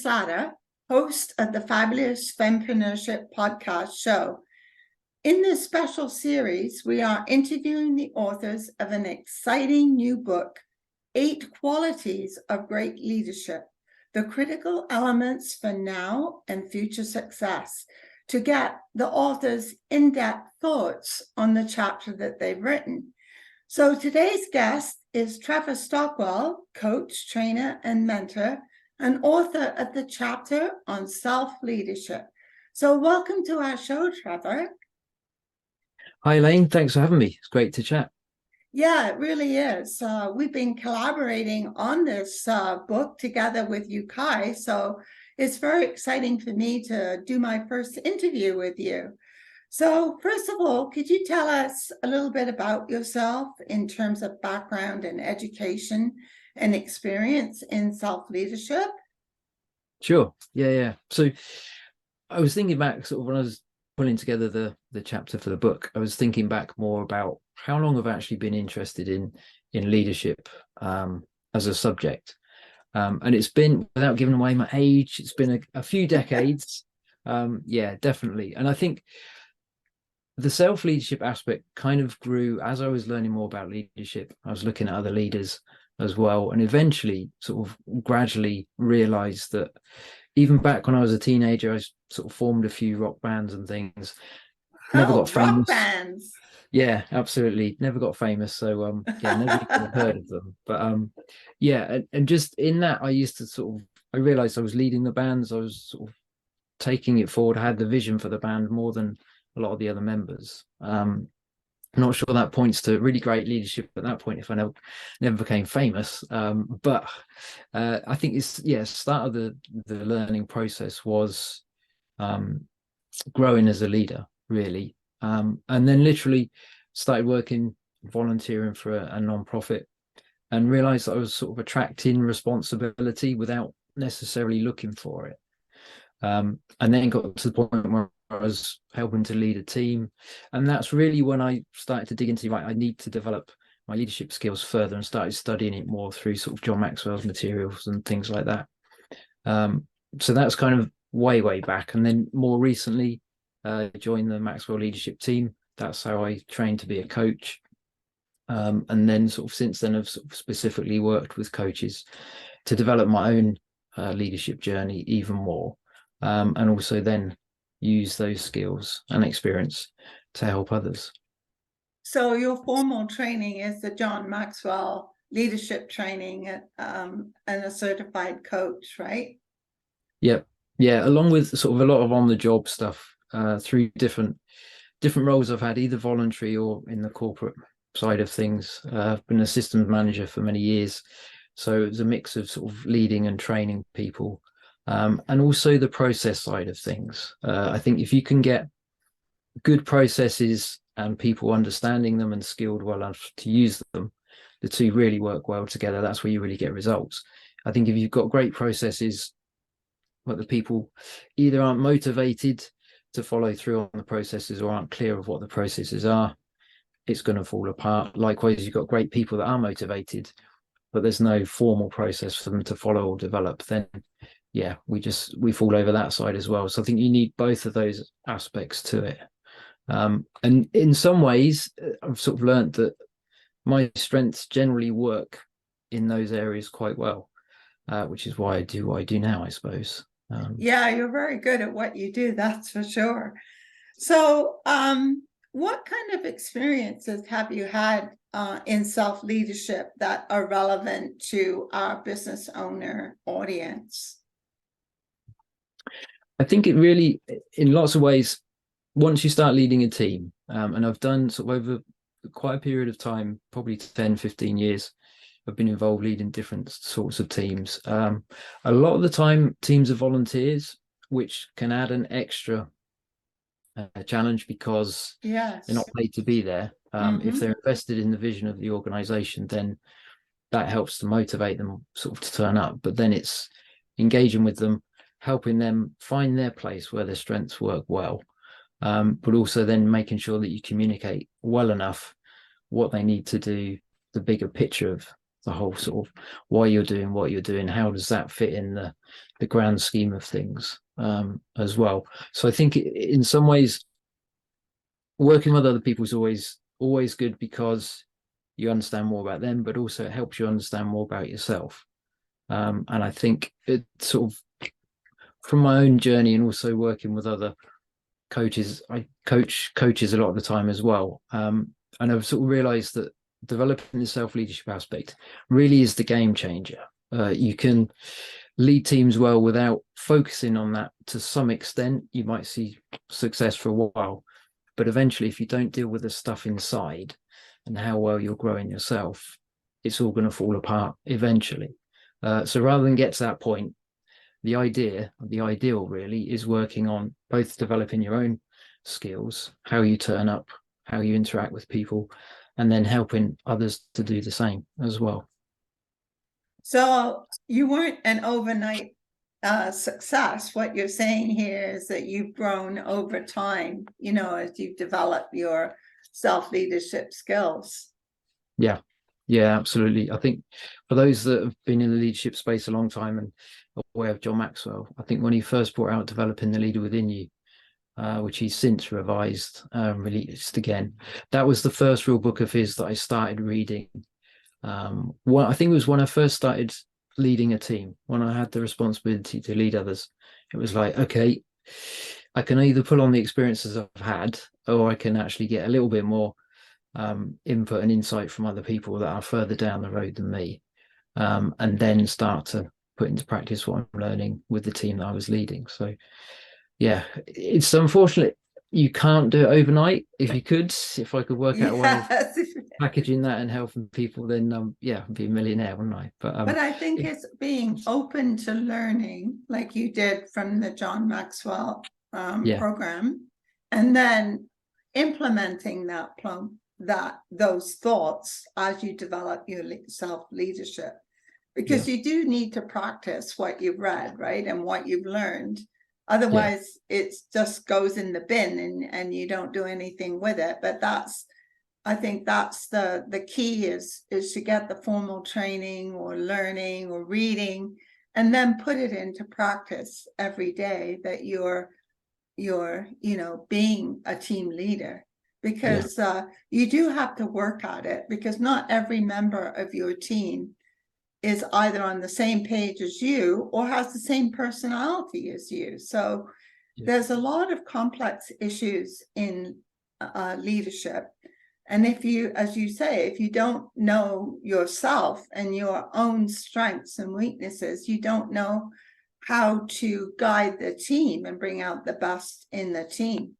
Slatter, host of the Fabulous Fempreneurship podcast show. In this special series, we are interviewing the authors of an exciting new book, 8 Qualities of Great Leadership, the critical elements for now and future success, to get the authors' in-depth thoughts on the chapter that they've written. So today's guest is Trevor Stockwell, coach, trainer, and mentor, and author of the chapter on self-leadership. So welcome to our show, Trevor. Hi, Elaine. Thanks for having me. It's great to chat. Yeah, it really is. We've been collaborating on this book together with you, Kai. So it's very exciting for me to do my first interview with you. So first of all, could you tell us a little bit about yourself in terms of background and education and experience in self-leadership? Sure. Yeah. So I was thinking back sort of when I was pulling together the chapter for the book, I was thinking back more about how long I've actually been interested in leadership as a subject. And it's been, without giving away my age, it's been a few decades. Yeah, definitely. And I think the self-leadership aspect kind of grew as I was learning more about leadership. I was looking at other leaders as well, and eventually sort of gradually realized that even back when I was a teenager, I sort of formed a few rock bands and things. Never got famous. Rock bands. Yeah, absolutely. Never got famous. So yeah, never even heard of them. But yeah, and just in that, I used to sort of, I realized I was leading the bands. I was sort of taking it forward. I had the vision for the band more than a lot of the other members. I'm not sure that points to really great leadership at that point if I never became famous. But I think it's, yeah, start of the learning process was growing as a leader, really. And then literally started working, volunteering for a non-profit, and realized that I was sort of attracting responsibility without necessarily looking for it. And then got to the point where I was helping to lead a team. And that's really when I started to dig into, right, I need to develop my leadership skills further, and started studying it more through sort of John Maxwell's materials and things like that. So that's kind of way back. And then more recently, joined the Maxwell leadership team. That's how I trained to be a coach. And then sort of since then I've sort of specifically worked with coaches to develop my own leadership journey even more. And also then use those skills and experience to help others. So your formal training is the John Maxwell leadership training and a certified coach, right? Yep. Yeah, along with sort of a lot of on-the-job stuff through different roles I've had, either voluntary or in the corporate side of things. I've been a systems manager for many years, so it was a mix of sort of leading and training people. And also the process side of things. I think if you can get good processes and people understanding them and skilled well enough to use them, the two really work well together. That's where you really get results. I think if you've got great processes, but the people either aren't motivated to follow through on the processes or aren't clear of what the processes are, it's going to fall apart. Likewise, you've got great people that are motivated, but there's no formal process for them to follow or develop, then yeah, we fall over that side as well. So I think you need both of those aspects to it. And in some ways, I've sort of learned that my strengths generally work in those areas quite well, which is why I do what I do now, I suppose. Yeah, you're very good at what you do, that's for sure. So what kind of experiences have you had in self-leadership that are relevant to our business owner audience? I think it really, in lots of ways, once you start leading a team, and I've done sort of over quite a period of time, probably 10, 15 years, I've been involved leading different sorts of teams. A lot of the time, teams are volunteers, which can add an extra challenge because yes, they're not paid to be there. If they're invested in the vision of the organization, then that helps to motivate them sort of to turn up. But then it's engaging with them, helping them find their place where their strengths work well, but also then making sure that you communicate well enough what they need to do, the bigger picture of the whole sort of why you're doing what you're doing. How does that fit in the grand scheme of things as well? So I think in some ways, working with other people is always good because you understand more about them, but also it helps you understand more about yourself. And I think it sort of, from my own journey and also working with other coaches, I coach coaches a lot of the time as well. And I've sort of realized that developing the self-leadership aspect really is the game changer. You can lead teams well without focusing on that to some extent. You might see success for a while, but eventually, if you don't deal with the stuff inside and how well you're growing yourself, it's all going to fall apart eventually. So rather than get to that point, the ideal really is working on both developing your own skills, how you turn up, how you interact with people, and then helping others to do the same as well. So you weren't an overnight success. What you're saying here is that you've grown over time, as you've developed your self-leadership skills. Yeah, absolutely. I think for those that have been in the leadership space a long time and aware of John Maxwell, I think when he first brought out Developing the Leader Within You, which he's since revised, released again, that was the first real book of his that I started reading. I think it was when I first started leading a team, when I had the responsibility to lead others. It was like, okay, I can either pull on the experiences I've had, or I can actually get a little bit more input and insight from other people that are further down the road than me, and then start to put into practice what I'm learning with the team that I was leading. So yeah, it's unfortunate you can't do it overnight. If I could work out a way of packaging that and helping people, then I'd be a millionaire, wouldn't I? But I think it's being open to learning, like you did from the John Maxwell program, and then implementing those thoughts as you develop your self-leadership, because you do need to practice what you've read, right, and what you've learned. Otherwise, it just goes in the bin and you don't do anything with it. But I think that's the key is to get the formal training or learning or reading, and then put it into practice every day that you're being a team leader. Because you do have to work at it, because not every member of your team is either on the same page as you or has the same personality as you. So there's a lot of complex issues in leadership. And if you, as you say, if you don't know yourself and your own strengths and weaknesses, you don't know how to guide the team and bring out the best in the team,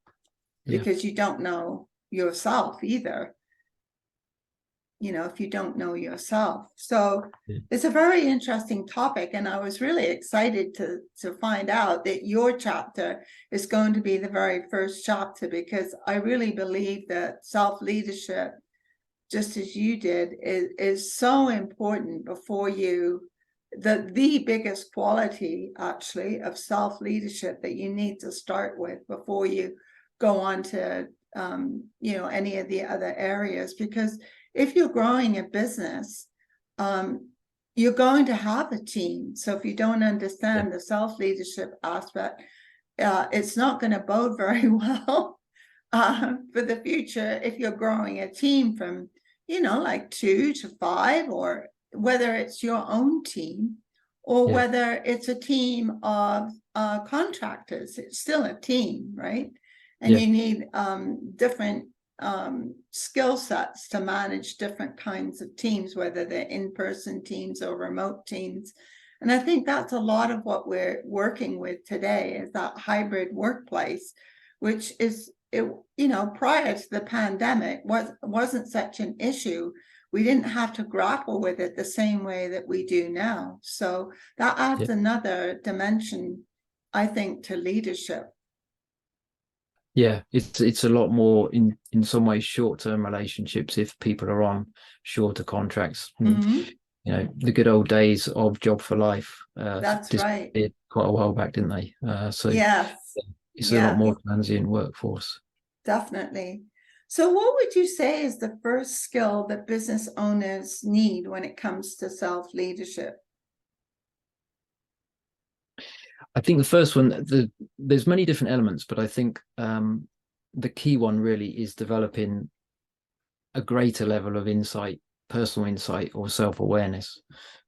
because you don't know yourself either, if you don't know yourself. So it's a very interesting topic, and I was really excited to find out that your chapter is going to be the very first chapter, because I really believe that self-leadership, just as you did, is so important before you. The biggest quality actually of self-leadership that you need to start with before you go on to any of the other areas. Because if you're growing a business, you're going to have a team. So if you don't understand the self-leadership aspect, it's not going to bode very well for the future if you're growing a team from, like 2 to 5, or whether it's your own team or whether it's a team of contractors. It's still a team, right? And you need different skill sets to manage different kinds of teams, whether they're in-person teams or remote teams. And I think that's a lot of what we're working with today, is that hybrid workplace, which is, prior to the pandemic wasn't such an issue. We didn't have to grapple with it the same way that we do now. So that adds another dimension, I think, to leadership. Yeah, it's a lot more in some ways short-term relationships if people are on shorter contracts. The good old days of job for life That's right, quite a while back, didn't they? So yes, it's a lot more transient workforce. Definitely. So what would you say is the first skill that business owners need when it comes to self-leadership? I think the first one, there's many different elements, but I think the key one really is developing a greater level of insight, personal insight, or self-awareness.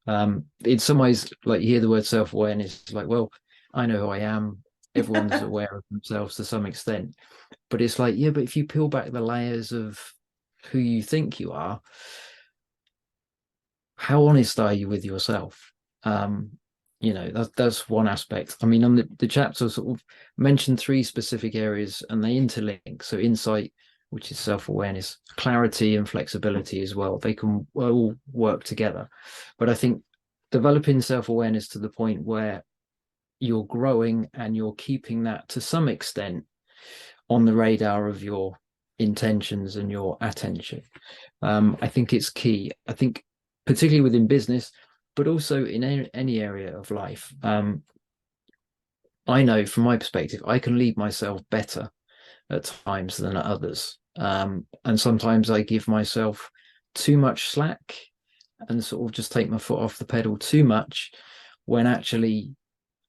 In some ways, like, you hear the word self-awareness, like, well, I know who I am. Everyone's aware of themselves to some extent, but it's like, yeah, but if you peel back the layers of who you think you are, how honest are you with yourself? That's one aspect. I mean, on the chapter sort of mentioned three specific areas, and they interlink. So insight, which is self-awareness, clarity, and flexibility as well. They can all work together. But I think developing self-awareness to the point where you're growing and you're keeping that to some extent on the radar of your intentions and your attention. I think it's key. I think particularly within business, but also in any area of life. I know from my perspective, I can lead myself better at times than at others. And sometimes I give myself too much slack and sort of just take my foot off the pedal too much, when actually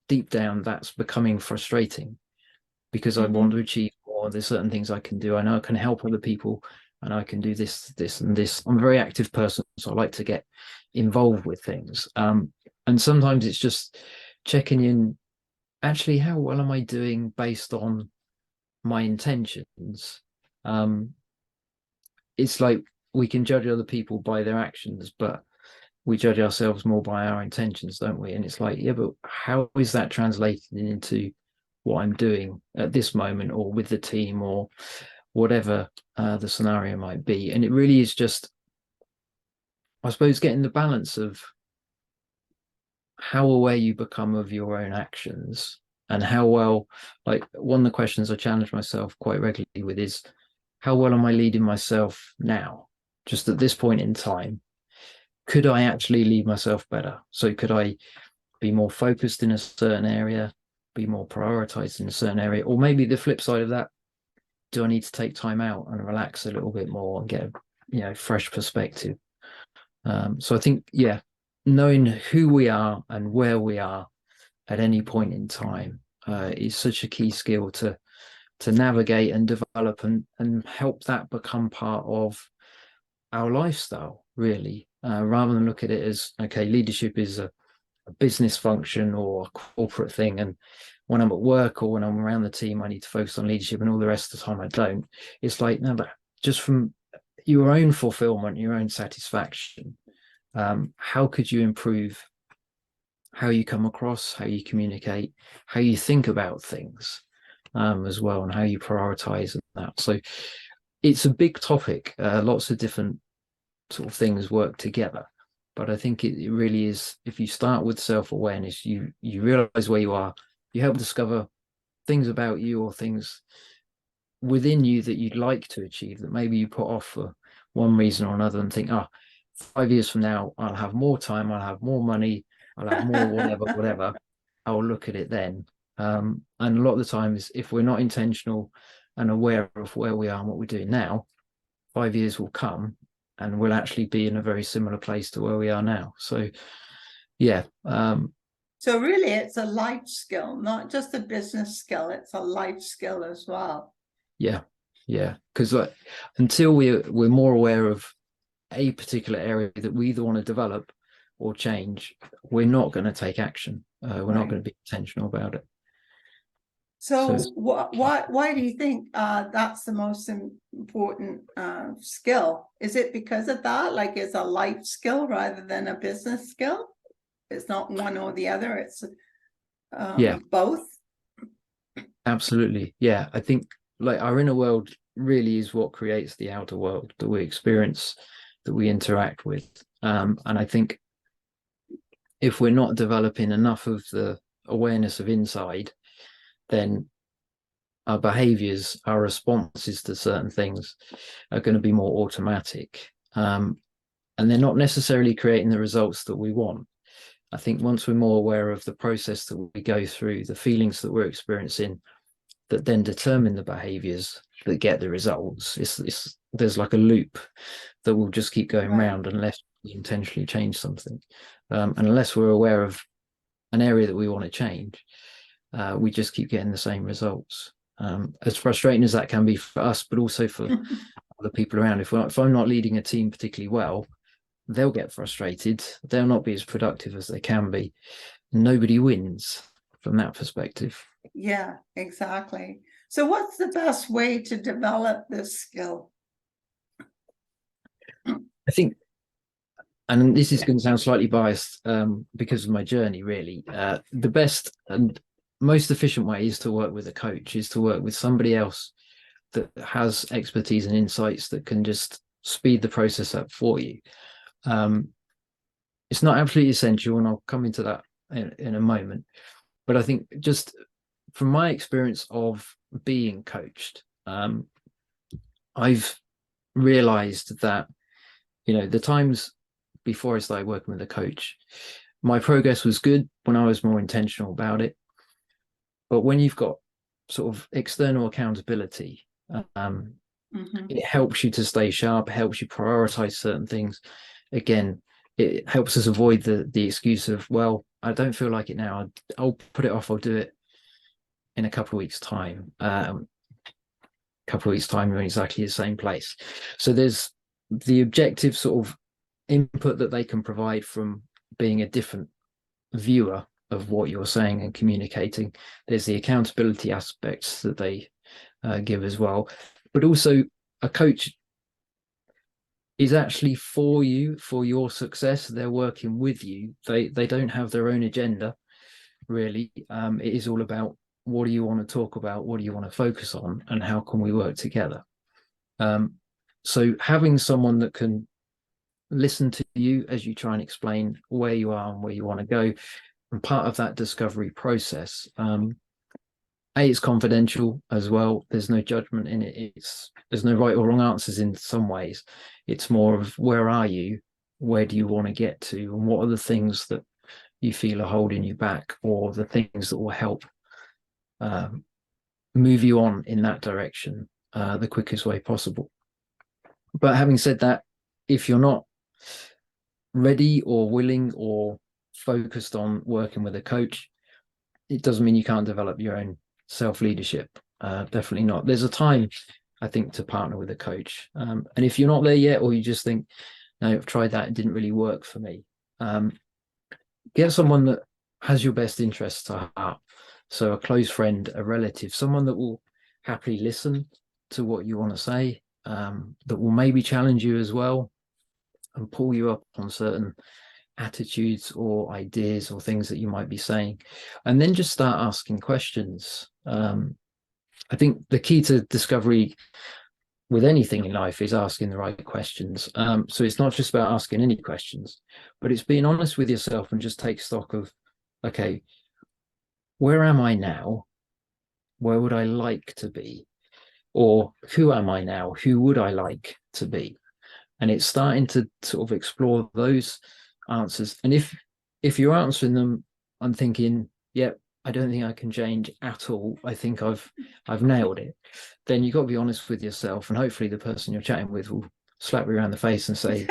deep down that's becoming frustrating, because I want to achieve more. There's certain things I can do. I know I can help other people, and I can do this, and this. I'm a very active person, so I like to get involved with things. And sometimes it's just checking in, actually, how well am I doing based on my intentions? It's like we can judge other people by their actions, but we judge ourselves more by our intentions, don't we? And it's like, yeah, but how is that translated into what I'm doing at this moment, or with the team, or whatever the scenario might be? And it really is just, I suppose, getting the balance of how aware you become of your own actions, and how well, like, one of the questions I challenge myself quite regularly with is, how well am I leading myself now, just at this point in time? Could I actually lead myself better? So could I be more focused in a certain area, be more prioritized in a certain area? Or maybe the flip side of that, do I need to take time out and relax a little bit more and get a fresh perspective? So I think, yeah, knowing who we are and where we are at any point in time is such a key skill to navigate and develop, and help that become part of our lifestyle, really, rather than look at it as, okay, leadership is a business function or a corporate thing, and when I'm at work or when I'm around the team I need to focus on leadership, and all the rest of the time I don't. It's like, no, but just from your own fulfillment, your own satisfaction, how could you improve how you come across, how you communicate, how you think about things, as well, and how you prioritize and that. So it's a big topic. Lots of different sort of things work together, but I think it really is, if you start with self-awareness, you realize where you are, you help discover things about you, or things within you that you'd like to achieve that maybe you put off for one reason or another, and think, 5 years from now I'll have more time, I'll have more money, I'll have more whatever. I'll look at it then. And a lot of the times, if we're not intentional and aware of where we are and what we're doing now, 5 years will come and we'll actually be in a very similar place to where we are now. So yeah. So really it's a life skill, not just a business skill, it's a life skill as well. Yeah, because until we're more aware of a particular area that we either want to develop or change, we're not going to take action. We're not going to be intentional about it. So why do you think that's the most important skill? Is it because of that? Like, it's a life skill rather than a business skill? It's not one or the other, it's both? Absolutely. Yeah, I think, like, our inner world really is what creates the outer world that we experience, that we interact with. And I think if we're not developing enough of the awareness of inside, then our behaviors, our responses to certain things are going to be more automatic. And they're not necessarily creating the results that we want. I think once we're more aware of the process that we go through, the feelings that we're experiencing that then determine the behaviors, that get the results. It's there's like a loop that will just keep going Right. round unless we intentionally change something. And unless we're aware of an area that we want to change, we just keep getting the same results. As frustrating as that can be for us, but also for other people around. If I'm not leading a team particularly well, they'll get frustrated. They'll not be as productive as they can be. Nobody wins from that perspective. Yeah, exactly. So what's the best way to develop this skill? I think, and this is going to sound slightly biased because of my journey, really. The best and most efficient way is to work with a coach, is to work with somebody else that has expertise and insights that can just speed the process up for you. It's not absolutely essential, and I'll come into that in a moment. But I think just from my experience of being coached, I've realized that, the times before I started working with a coach, my progress was good when I was more intentional about it. But when you've got sort of external accountability, it helps you to stay sharp, it helps you prioritize certain things. Again, it helps us avoid the excuse of, well, I don't feel like it now, I'll put it off, I'll do it in a couple of weeks' time. Couple of weeks' time, you're in exactly the same place. So there's the objective sort of input that they can provide from being a different viewer of what you're saying and communicating. There's the accountability aspects that they give as well. But also, a coach is actually for you, for your success. They're working with you. They don't have their own agenda, really. It is all about, what do you want to talk about? What do you want to focus on? And how can we work together? So having someone that can listen to you as you try and explain where you are and where you want to go, and part of that discovery process, it's confidential as well. There's no judgment in it. There's no right or wrong answers in some ways. It's more of, where are you? Where do you want to get to? And what are the things that you feel are holding you back, or the things that will help move you on in that direction the quickest way possible. But having said that, if you're not ready or willing or focused on working with a coach, it doesn't mean you can't develop your own self-leadership. Definitely not. There's a time, I think, to partner with a coach. And if you're not there yet, or you just think, no, I've tried that, it didn't really work for me, get someone that has your best interests at heart. So a close friend, a relative, someone that will happily listen to what you want to say, that will maybe challenge you as well and pull you up on certain attitudes or ideas or things that you might be saying. And then just start asking questions. I think the key to discovery with anything in life is asking the right questions. So it's not just about asking any questions, but it's being honest with yourself and just take stock of, okay, where am I now? Where would I like to be? Or who am I now? Who would I like to be? And it's starting to sort of explore those answers. And if you're answering them, I'm thinking, yep, I don't think I can change at all, I think I've nailed it, then you've got to be honest with yourself, and hopefully the person you're chatting with will slap you around the face and say,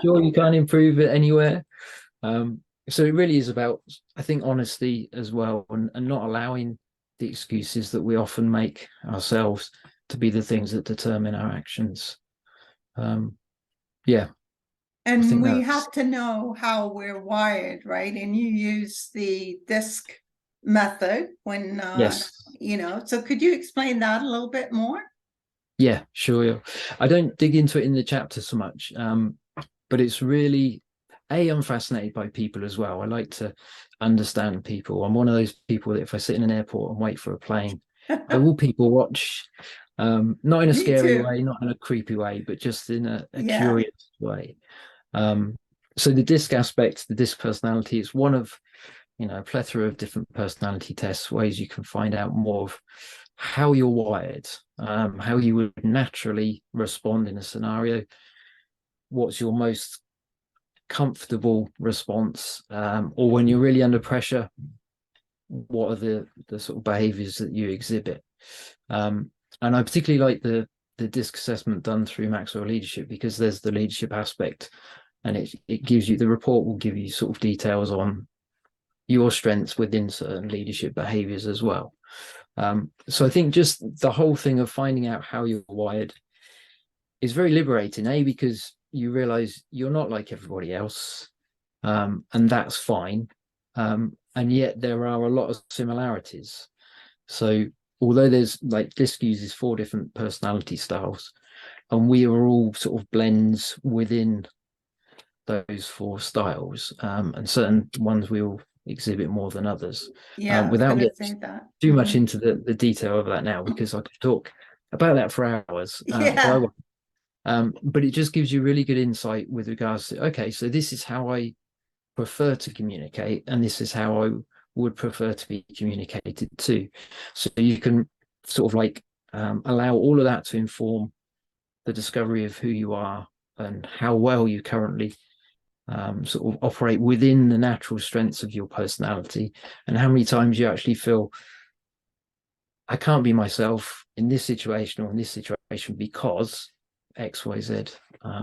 sure you can't improve it anywhere? So it really is about, I think, honesty as well, and not allowing the excuses that we often make ourselves to be the things that determine our actions. Yeah. And we have to know how we're wired, right? And you use the DISC method when, yes. So could you explain that a little bit more? Yeah, sure. I don't dig into it in the chapter so much, but it's really, I'm fascinated by people as well. I like to understand people. I'm one of those people that if I sit in an airport and wait for a plane, I will people watch, not in a scary way, not in a creepy way, but just in a curious way. So the DISC aspect, the DISC personality, is one of, a plethora of different personality tests, ways you can find out more of how you're wired, how you would naturally respond in a scenario, what's your most comfortable response, or when you're really under pressure, what are the sort of behaviors that you exhibit. And I particularly like the DISC assessment done through Maxwell Leadership, because there's the leadership aspect, and it gives you, the report will give you sort of details on your strengths within certain leadership behaviors as well. So I think just the whole thing of finding out how you're wired is very liberating, because you realize you're not like everybody else, and that's fine. And yet there are a lot of similarities. So although there's, like, DISC uses 4 different personality styles, and we are all sort of blends within those 4 styles, and certain ones we will exhibit more than others. Yeah, I was Without gonna getting say that. too much into the detail of that now, because I could talk about that for hours. But I Yeah. won't. But it just gives you really good insight with regards to, okay, so this is how I prefer to communicate, and this is how I would prefer to be communicated to. So you can sort of like allow all of that to inform the discovery of who you are and how well you currently sort of operate within the natural strengths of your personality, and how many times you actually feel, I can't be myself in this situation or in this situation because X, Y, Z,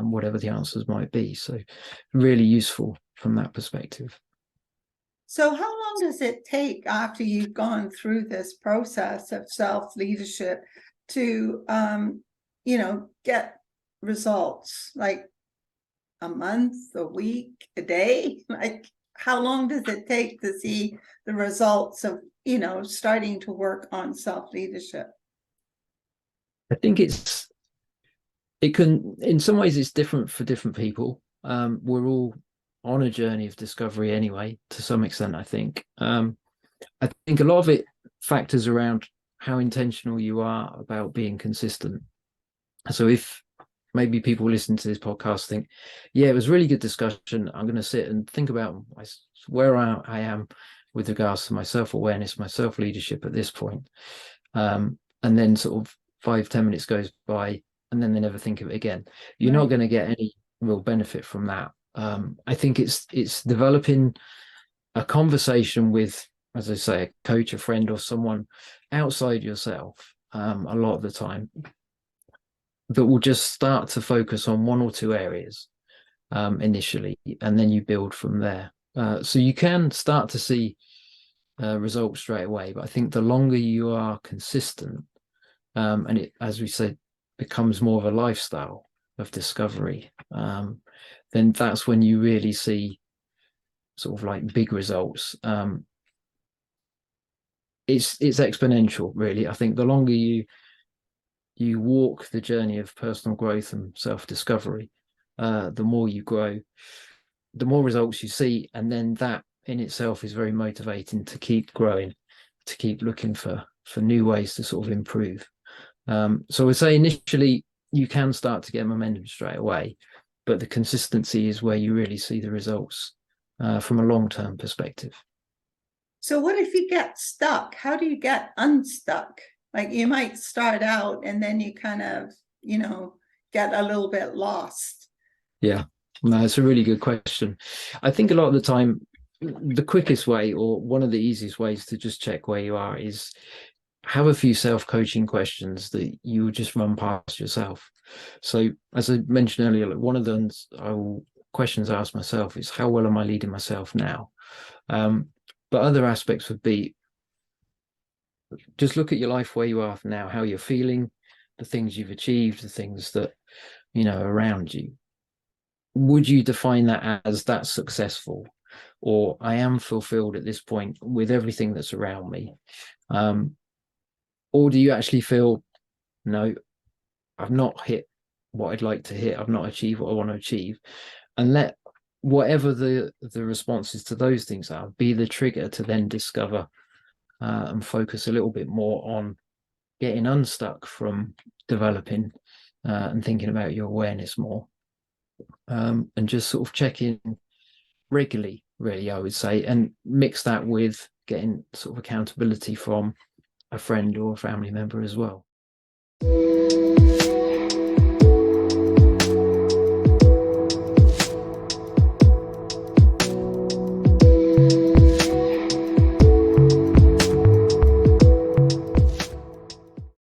whatever the answers might be. So really useful from that perspective. So how long does it take after you've gone through this process of self-leadership to, get results? Like a month, a week, a day? Like, how long does it take to see the results of, starting to work on self-leadership? I think it can, in some ways it's different for different people. We're all on a journey of discovery anyway, to some extent, I think. I think a lot of it factors around how intentional you are about being consistent. So if maybe people listen to this podcast think, yeah, it was a really good discussion, I'm going to sit and think about where I am with regards to my self-awareness, my self-leadership at this point. And then sort of 5-10 minutes goes by, and then they never think of it again. You're not going to get any real benefit from that. I think it's developing a conversation with, as I say, a coach, a friend, or someone outside yourself, a lot of the time, that will just start to focus on 1 or 2 areas initially, and then you build from there. So you can start to see results straight away, but I think the longer you are consistent, and it, as we said, becomes more of a lifestyle of discovery, then that's when you really see sort of like big results. It's exponential, really. I think the longer you walk the journey of personal growth and self-discovery, the more you grow, the more results you see, and then that in itself is very motivating to keep growing, to keep looking for new ways to sort of improve. So I would say initially you can start to get momentum straight away, but the consistency is where you really see the results from a long-term perspective. So what if you get stuck? How do you get unstuck? Like, you might start out and then you kind of, get a little bit lost. Yeah, no, it's a really good question. I think a lot of the time, the quickest way, or one of the easiest ways to just check where you are, is have a few self-coaching questions that you just run past yourself. So as I mentioned earlier, like one of the questions I ask myself is, how well am I leading myself now? But other aspects would be, just look at your life where you are now, how you're feeling, the things you've achieved, the things that, around you. Would you define that as that's successful, or I am fulfilled at this point with everything that's around me? Or do you actually feel, no, I've not hit what I'd like to hit, I've not achieved what I want to achieve, and let whatever the responses to those things are be the trigger to then discover and focus a little bit more on getting unstuck from developing and thinking about your awareness more, and just sort of check in regularly, really, I would say, and mix that with getting sort of accountability from a friend or a family member as well.